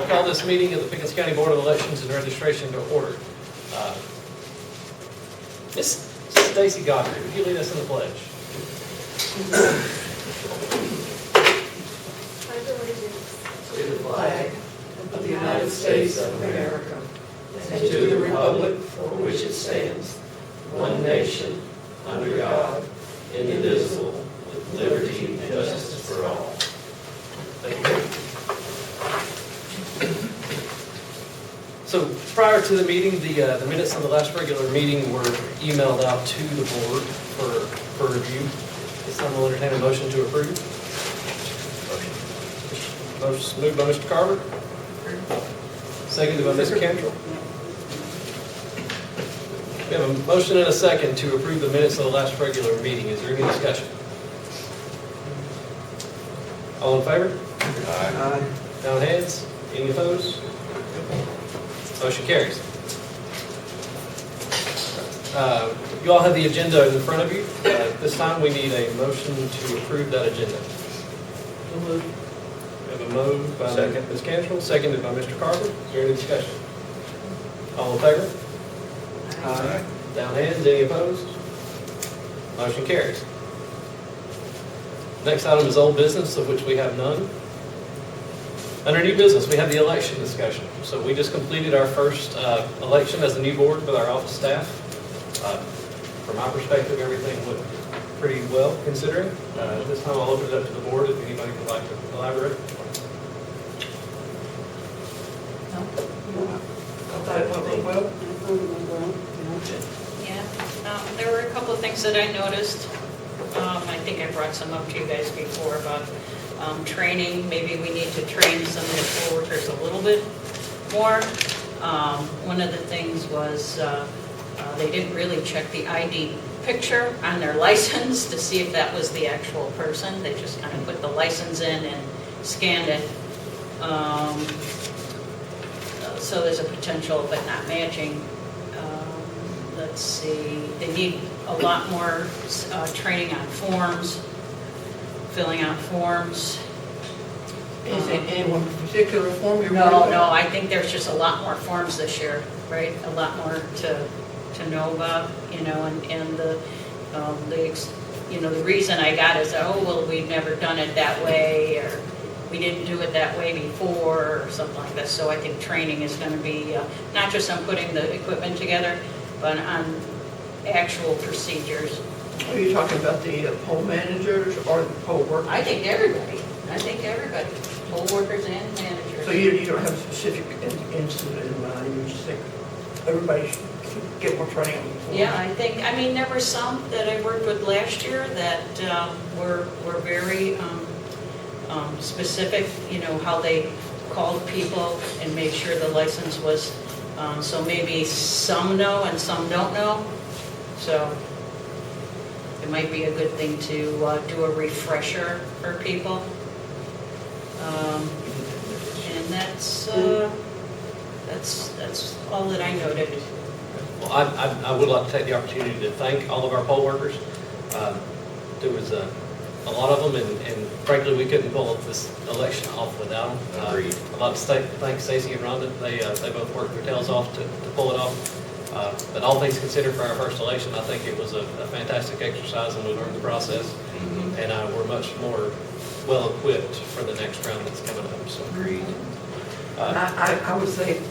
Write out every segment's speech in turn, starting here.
call this meeting of the Pickens County Board of Elections and Registration to order. Miss Tracey Wright, would you lead us in the pledge? To the flag of the United States of America and to the republic for which it stands, one nation, under God, indivisible, with liberty and justice for all. Thank you. So prior to the meeting, the minutes of the last regular meeting were emailed out to the board for review. This time we'll entertain a motion to approve. Motion moved by Mr. Carver. Seconded by Ms. Cantrell. We have a motion and a second to approve the minutes of the last regular meeting. Is there any discussion? All in favor? Aye. Down heads? Any opposed? Motion carries. You all have the agenda in front of you. This time we need a motion to approve that agenda. We have a move by Ms. Cantrell, seconded by Mr. Carver. Is there any discussion? All in favor? Aye. Down hands, any opposed? Motion carries. Next item is old business, of which we have none. Under new business, we have the election discussion. So we just completed our first election as a new board with our office staff. From my perspective, everything went pretty well considering. This time I'll open it up to the board if anybody would like to elaborate. Yeah, there were a couple of things that I noticed. I think I brought some up to you guys before about training. Maybe we need to train some of the poll workers a little bit more. One of the things was they didn't really check the ID picture on their license to see if that was the actual person. They just kind of put the license in and scanned it. So there's a potential of it not matching. Let's see, they need a lot more training on forms, filling out forms. Is it any one particular form you're No, worried no, about? I think there's just a lot more forms this year, right? A lot more to know about, you know, and the reason I got is, oh, well, we've never done it that way, or we didn't do it that way before, or something like this. So I think training is going to be not just on putting the equipment together, but on actual procedures. Are you talking about the poll managers or the poll workers? I think everybody, poll workers and managers. So you don't have a specific incident in mind, you just think everybody should get more training on the form? Yeah, I mean, there were some that I worked with last year that were very specific, you know, how they called people and made sure the license was, so maybe some know and some don't know. So it might be a good thing to do a refresher for people. And that's all that I noted. Well, I would like to take the opportunity to thank all of our poll workers. There was a lot of them, and frankly, we couldn't pull this election off without them. Agreed. I'd like to thank Stacey and Rhonda. They both worked their tails off to pull it off. But all things considered, for our first election, I think it was a fantastic exercise, and we learned the process. Mm-hmm. And we're much more well-equipped for the next round that's coming up. So Agreed. I would say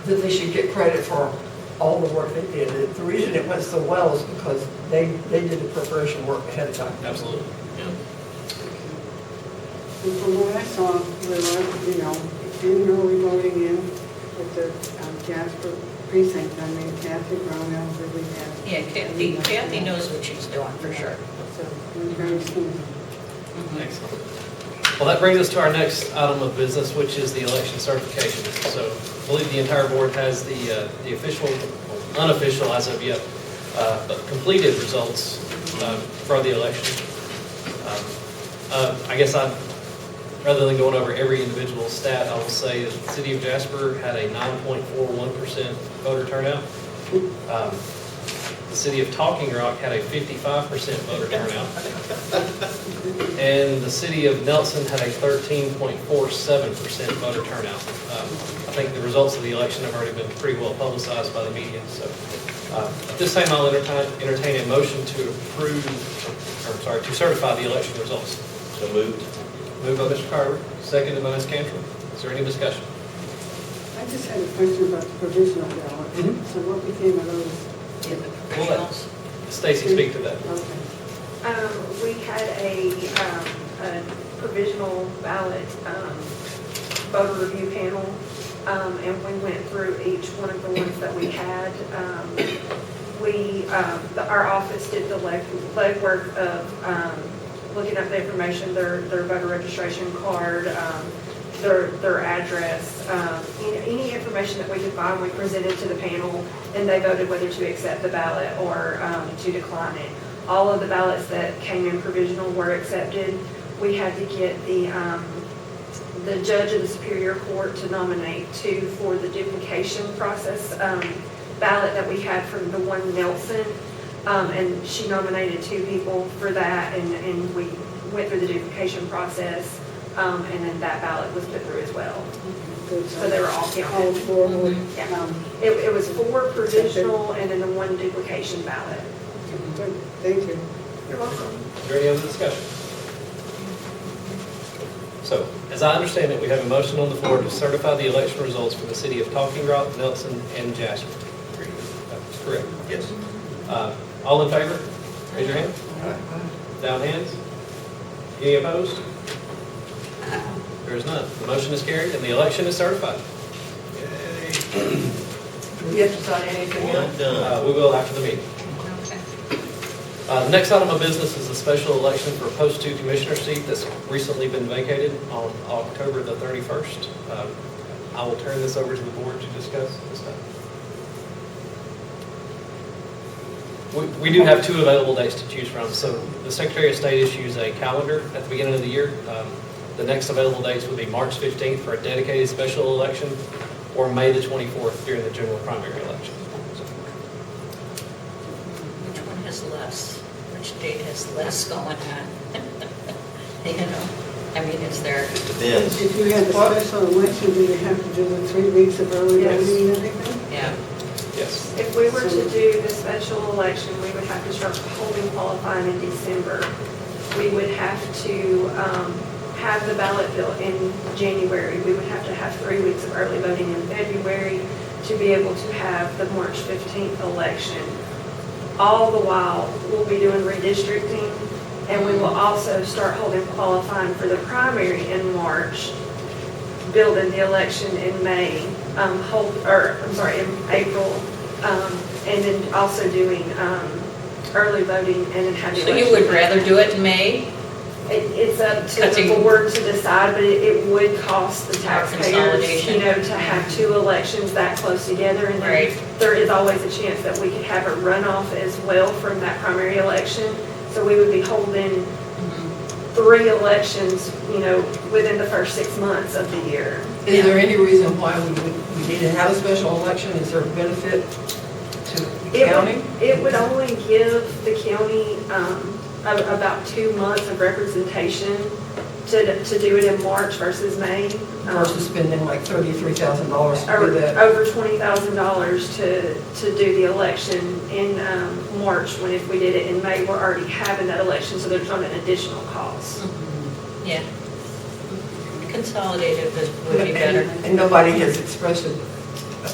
that they should get credit for all the work they did. The reason it went so well is because they did the preparation work ahead of time. Absolutely. Yeah. And from what I saw, we were, you know, in early voting in with the Jasper precinct. I mean, Kathy Brownell really had. Yeah, Kathy knows what she's doing for sure. So it was very smooth. Excellent. Well, that brings us to our next item of business, which is the election certification. So I believe the entire board has the official, unofficial as of yet, but completed results for the election. I guess rather than going over every individual stat, I will say that the city of Jasper had a 9.41% voter turnout. The the city of Talking Rock had a 55% voter turnout. And the city of Nelson had a 13.47% voter turnout. I think the results of the election have already been pretty well publicized by the media. So at this time, I'll entertain a motion to to certify the election results. So moved. Moved by Mr. Carver, seconded by Ms. Cantrell. Is there any discussion? I just had a question about the provisional ballot. Mhm. So what became of those? In the We'll let professionals. Stacy speak to that. Okay. We had a provisional ballot voter review panel, and we went through each one of the ones that we had. Our office did the legwork of looking up the information, their voter registration card, their address, any information that we could find, we presented to the panel, and they voted whether to accept the ballot or to decline it. All of the ballots that came in provisional were accepted. We had to get the judge of the Superior Court to nominate two for the duplication process ballot that we had from the one Nelson, and she nominated two people for that, and we went through the duplication process, and then that ballot was put through as well. Good. So they were all All counted. four were, Yeah. It was 4 provisional and then the 1 duplication ballot. good. Thank you. You're welcome. Is there any other discussion? So, as I understand it, we have a motion on the floor to certify the election results for the city of Talking Rock, Nelson, and Jasper. That's correct. Yes. All in favor? Raise your hand. Down hands. Any opposed? There is none. The motion is carried and the election is certified. Do you have to sign anything else? One done. We will after the meeting. Okay. The next item of business is a special election for post 2 commissioner seat that's recently been vacated on October the 31st. I will turn this over to the board to discuss this time. We do have 2 available dates to choose from. So the Secretary of State issues a calendar at the beginning of the year. The next available dates would be March 15th for a dedicated special election, or May the 24th during the general primary election. Which one has less? Which date has less going on? You know, I mean, is there, Depends. If you had a special election, do you have to do the 3 weeks of early Yes. voting and everything? yeah, Yes. If we were to do the special election, we would have to start holding qualifying in December. We would have to have the ballot bill in January. We would have to have 3 weeks of early voting in February to be able to have the March 15th election. All the while, we'll be doing redistricting, and we will also start holding qualifying for the primary in March, building the election in May, in April, and then also doing early voting and then have the so election. you would rather do it in May? It's up to Cutting- the board to decide, but it would cost the More taxpayers, consolidation. to have 2 elections that close together. And then Right. there is always a chance that we could have a runoff as well from that primary election. So we would be holding 3 elections, within the first 6 months of the year. Is there any reason why we need to have a special election? Is there a benefit to the county? It would only give the county about 2 months of representation to do it in March versus May. Versus spending like $33,000 to do that? Over $20,000 to do the election in March, when if we did it in May, we're already having that election, so there's not an additional cost. Yeah. Consolidated would be better. And nobody has expressed a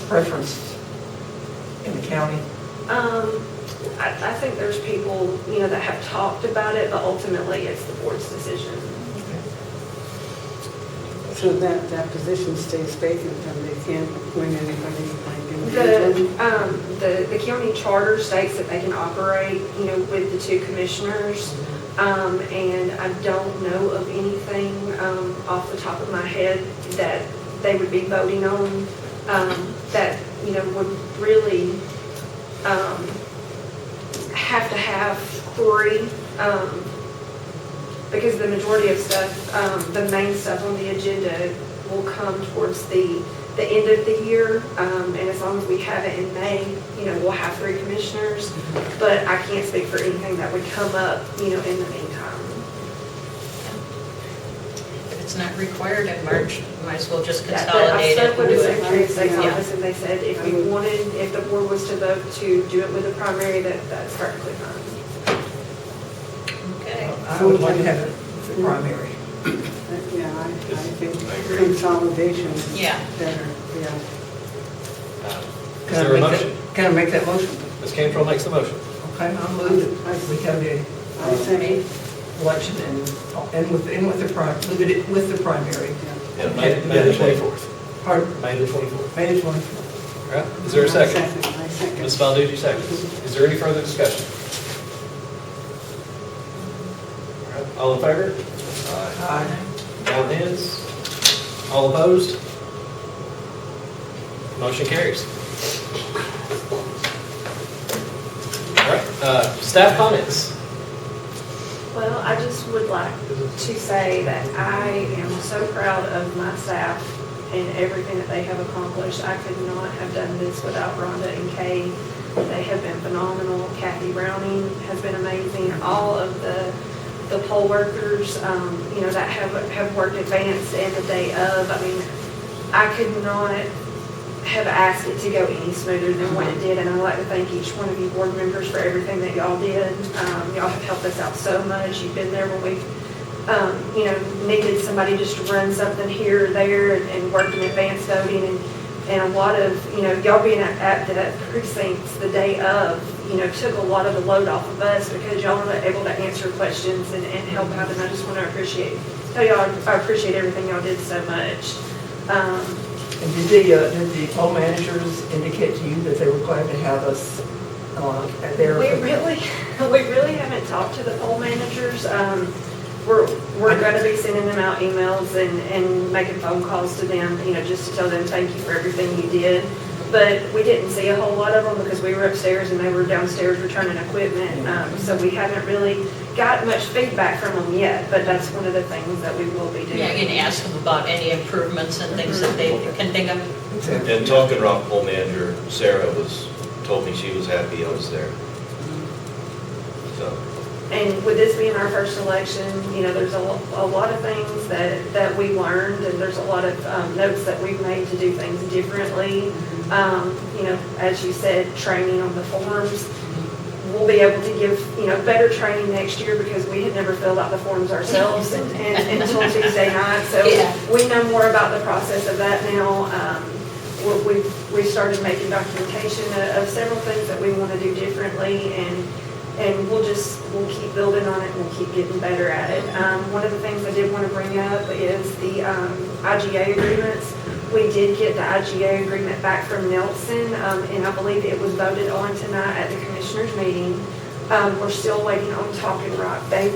preference in the county? I think there's people, that have talked about it, but ultimately it's the board's decision. So that position stays vacant, and they can't appoint anybody like individually? The county charter states that they can operate, with the 2 commissioners. And I don't know of anything off the top of my head that they would be voting on that, would really have to have 3, because the majority of stuff, the main stuff on the agenda will come towards the end of the year. And as long as we have it in May, we'll have 3 commissioners. But I can't speak for anything that would come up, in the meantime. If it's not required in March, might as well just Yeah, but consolidate I it spoke and with do the it. Secretary of State's Yeah. office, and they said if the board was to vote to do it with a primary, that's perfectly fine. Okay. I would like to have it with the primary. Yeah, I think I agree. consolidation is Yeah. better, yeah. Is there a motion? Can I make that motion? Ms. Cantrell makes the motion. Okay, I'll move that we have the I say, election and with the primary. Yeah, May the 24th. Pardon? May the 24th. May the 24th. All right, is there a second? I second. Ms. Balducci seconds. Is there any further discussion? All right, all in favor? Aye. All hands? All opposed? Motion carries. All right, staff comments. Well, I just would like to say that I am so proud of my staff and everything that they have accomplished. I could not have done this without Rhonda and Kay. They have been phenomenal. Kathy Browning has been amazing. All of the poll workers, that have worked advanced and the day of. I mean, I could not have asked it to go any smoother than what it did, and I'd like to thank each one of you board members for everything that y'all did. Y'all have helped us out so much. You've been there when we, needed somebody just to run something here or there and work in advanced voting, and a lot of, y'all being at the precincts the day of, took a lot of the load off of us because y'all were able to answer questions and help out, and I just want to tell y'all I appreciate everything y'all did so much. And did the poll managers indicate to you that they were glad to have us at their? We really haven't talked to the poll managers. We're going to be sending them out emails and making phone calls to them, just to tell them thank you for everything you did. But we didn't see a whole lot of them because we were upstairs and they were downstairs returning equipment. So we haven't really got much feedback from them yet, but that's one of the things that we will be doing. Yeah, you can ask them about any improvements and things that they can think of. And talking Rock Poll Manager, Sarah told me she was happy I was there. So. And with this being our first election, there's a lot of things that we learned, and there's a lot of notes that we've made to do things differently. As you said, training on the forms. We'll be able to give, better training next year because we had never filled out the forms ourselves until Tuesday night. So Yeah. we know more about the process of that now. We've started making documentation of several things that we want to do differently, and we'll keep building on it and we'll keep getting better at it. One of the things I did want to bring up is the Iga Agreements. We did get the Iga agreement back from Nelson, and I believe it was voted on tonight at the commissioners meeting. We're still waiting on Talking Rock. They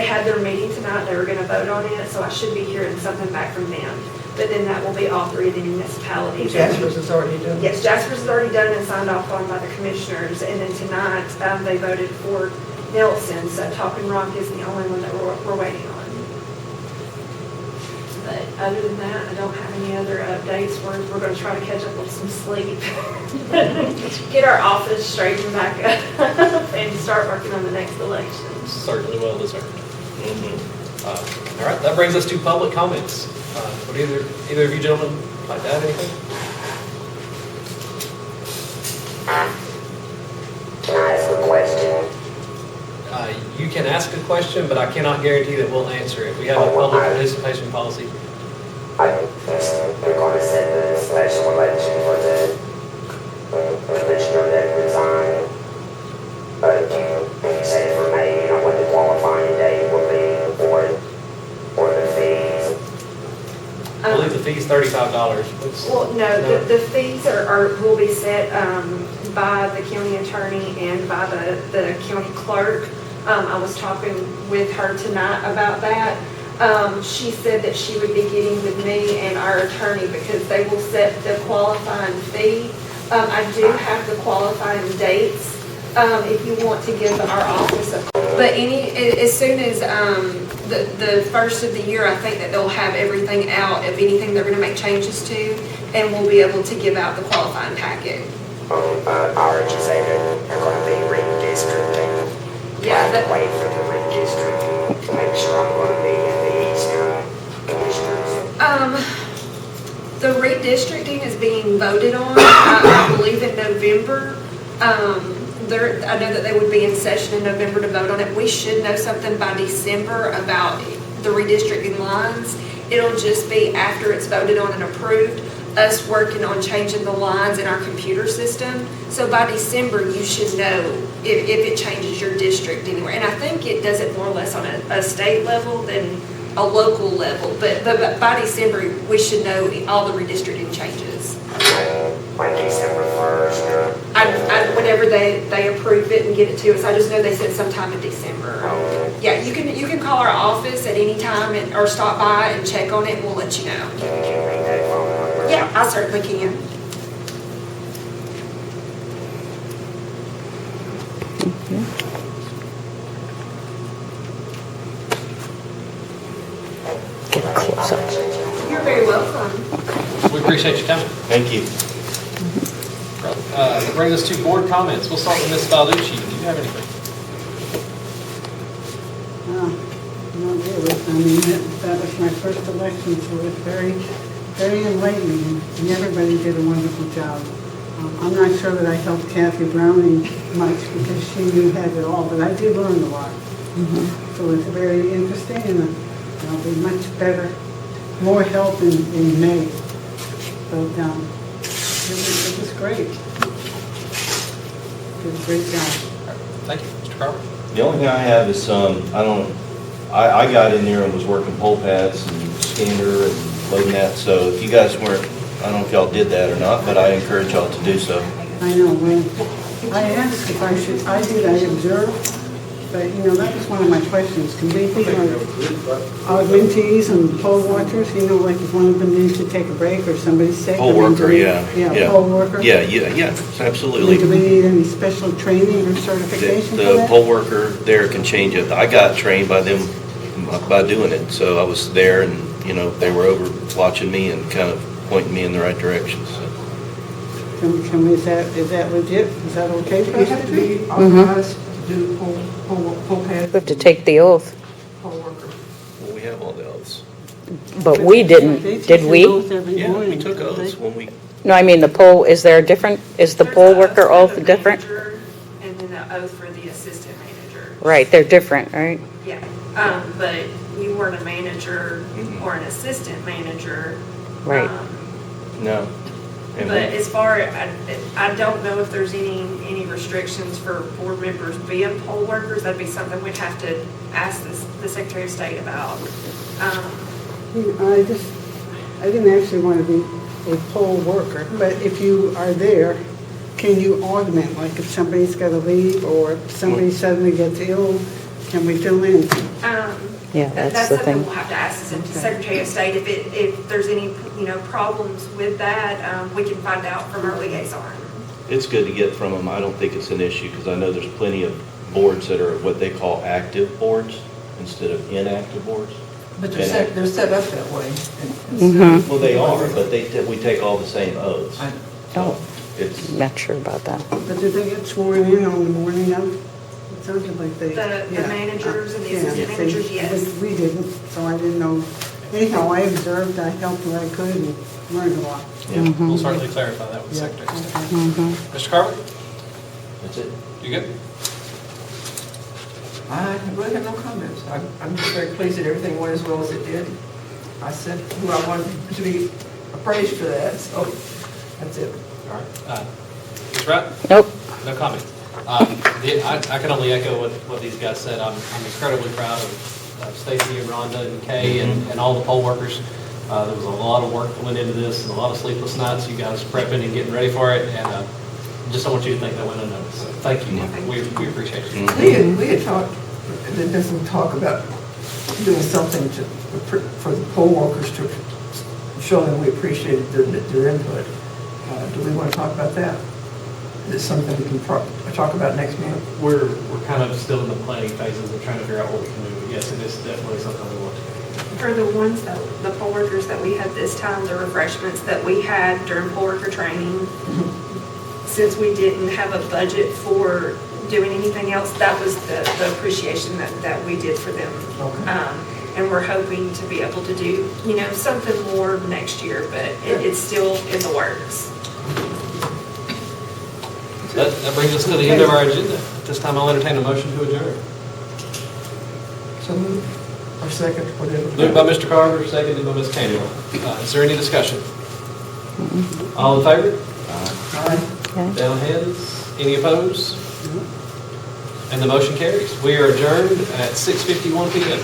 had their meeting tonight, they were going to vote on it, so I should be hearing something back from them. But then that will be all 3 of the municipalities. Jasper's is already done. Yes, Jasper's is already done and signed off on by the commissioners, and then tonight, they voted for Nelson, so Talking Rock is the only one that we're waiting on. But other than that, I don't have any other updates. We're going to try to catch up with some sleep, get our office straightened back up, and start working on the next election. Certainly well deserved. All right, that brings us to public comments. Would either of you gentlemen like to add anything? Can I ask a question? You can ask a question, but I cannot guarantee that we'll answer it. We have a public participation policy. They're going to set the special election for the commissioner that resigned. You said for May, what the qualifying date will be for the fees. I believe the fee is $35. Well, no, the fees will be set by the county attorney and by the county clerk. I was talking with her tonight about that. She said that she would be getting with me and our attorney because they will set the qualifying fee. I do have the qualifying dates if you want to give our office a But as soon as, the first of the year, I think that they'll have everything out of anything they're gonna make changes to, and we'll be able to give out the qualifying packet. I heard you say that they're gonna be redistricting. Yeah, I wait for the redistricting to make sure I'm gonna be in the eastern districts. The redistricting is being voted on, I believe in November. I know that they would be in session in November to vote on it. We should know something by December about the redistricting lines. It'll just be after it's voted on and approved, us working on changing the lines in our computer system. So by December, you should know if it changes your district anywhere. And I think it does it more or less on a state level than a local level. But by December, we should know all the redistricting changes. Like December 1st. Whenever they approve it and get it to us, I just know they said sometime in December. Yeah, you can call our office at any time or stop by and check on it, and we'll let you know. Yeah, I certainly can. Get close up. You're very welcome. We appreciate your time. Thank you. Bring us to board comments. We'll start with Ms. Balducci. Do you have anything? Not really. I mean, that was my first election, so it's very, very enlightening, and everybody did a wonderful job. I'm not sure that I helped Kathy Browning much because she knew had it all, but I did learn a lot. So it's very interesting, and I'll be much better, more help in May. So it was great. Did a great job. Thank you. Mr. Carver? The only thing I have is, I got in there and was working pole pads and scanner and loading that, so if you guys weren't, I don't know if y'all did that or not, but I encourage y'all to do so. I know, when I asked if I should, I observed, but that was one of my questions. Can we be like augmentees and poll watchers, like if one of them needs to take a break or somebody's sick? Poll worker, yeah. Yeah, poll worker? Yeah, absolutely. Do we need any special training or certification for The that? poll worker there can change it. I got trained by them by doing it, so I was there and, they were over watching me and kind of pointing me in the right direction, so. Can we, is that legit? Is that okay for Do you us have to to do? be authorized to do poll pad? We have to take the oath, Poll worker. Well, we have all the oaths. but we didn't, They take did an we? oath every Yeah, we morning, took don't they? oaths when we, No, I mean the poll, is the poll worker oath different? And then the oath for the assistant manager. Right, they're different, right? Yeah, but you weren't a manager or an assistant manager. Right. no. And But we- as far, I don't know if there's any restrictions for board members being poll workers. That'd be something we'd have to ask the Secretary of State about. I didn't actually want to be a poll worker, but if you are there, can you augment, like if somebody's got to leave or if somebody suddenly gets ill, can we fill in? Yeah, that's the something thing. we'll have to ask the Secretary of State. If there's any, problems with that, we can find out from our liaison. It's good to get from them. I don't think it's an issue because I know there's plenty of boards that are what they call active boards instead of inactive boards. But they're set up that way. Well, they are, but we take all the same oaths. Oh, It's, not sure about that. But did they get sworn in on the morning of? It sounded like they. The yeah. managers and the Yeah, assistant they- managers, yes. We didn't, so I didn't know. Anyhow, I observed, I helped what I could and learned a lot. yeah, We'll certainly clarify that with the Yeah, Secretary of State. okay. Mr. Carver? that's it. You good? I really have no comments. I'm just very pleased that everything went as well as it did. I said who I wanted to be appraised for that, so that's it. All right. Ms. Wright? Nope. No comment. I can only echo what these guys said. I'm incredibly proud of Stacy and Rhonda and Kay and all the poll workers. There was a lot of work that went into this and a lot of sleepless nights, you guys prepping and getting ready for it, and just don't want you to think that went unnoticed. So thank you. We appreciate you. We had talked, there's been some talk about doing something for the poll workers to show them we appreciated their input. Do we want to talk about that? Is it something we can talk about next month? We're kind of still in the planning phases of trying to figure out what we can do. But yes, it is definitely something we want to do. For the ones that, the poll workers that we had this time, the refreshments that we had during poll worker training, since we didn't have a budget for doing anything else, that was the appreciation that we did for them. Okay. And we're hoping to be able to do, something more next year, but it's still in the works. That brings us to the end of our agenda. At this time, I'll entertain a motion to adjourn. So move, or second, whatever. Moved by Mr. Carter, seconded by Ms. Campbell. Is there any discussion? All in favor? Aye. Down heads? Any opposed? And the motion carries. We are adjourned at 6:51 PM.